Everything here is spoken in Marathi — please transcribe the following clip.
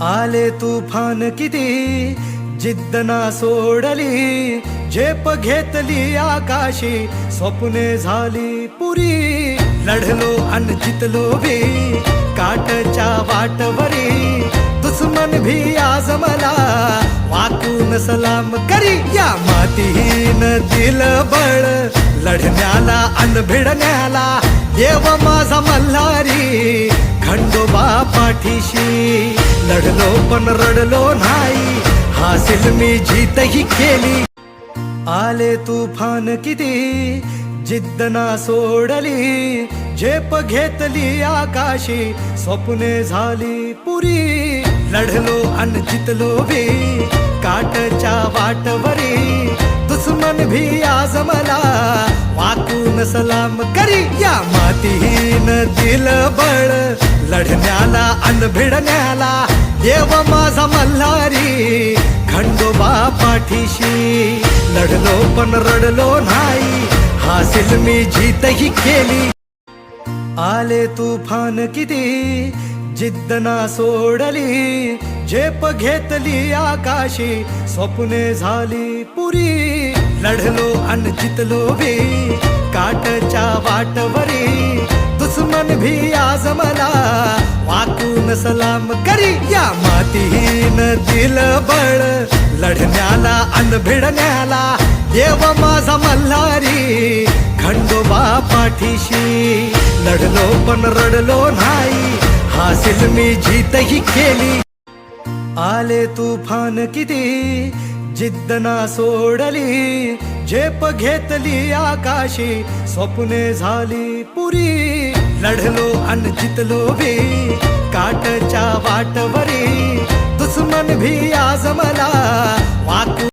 आले तुफान किती जिद्द ना सोडली, झेप घेतली आकाशी, स्वप्ने झाली पुरी. लढलो अन जितलो भी काटच्या वाटवरी, दुश्मन भी आज मला वाकून सलाम करी. या मातीहीन दिल बळ लढण्याला अन भिडण्याला, देव माझा मल्हारी खंडोबा पाठीशी. लढलो पण रडलो नाही, हासिल मी जीतही केली. आले तुफान किती जिद्द ना सोडली, झेप घेतली आकाशी, स्वप्ने झाली पुरी. लढलो अन जितलो भी काटच्या वाटवरी, दुश्मन भी आज मला वाकून सलाम करी. या मातीहीन दिल बळ लढण्याला अन भिडण्याला, देव माझा मल्हारी खंडोबा पाठीशी. लढलो पण रडलो नाही, हासिल मी जीतही केली. आले तुफान किती जिद्द ना सोडली, झेप घेतली आकाशी, स्वप्ने झाली पुरी. लढलो अन जितलो भी काटच्या वाटवरी, दुश्मन भी आज मला वाकून सलाम करी. या मातीहीन दिल बळ लढण्याला अन भिडण्याला, देव माझा मल्हारी खंडोबा पाठीशी. लढलो पण रडलो नाही, हासिल मी जीतही केली. आले तुफान किती जिद्द ना सोडली, झेप घेतली आकाशी, स्वप्ने झाली पुरी. लढलो अन जितलो भी काटच्या वाटवरी, दुश्मन भी आज मला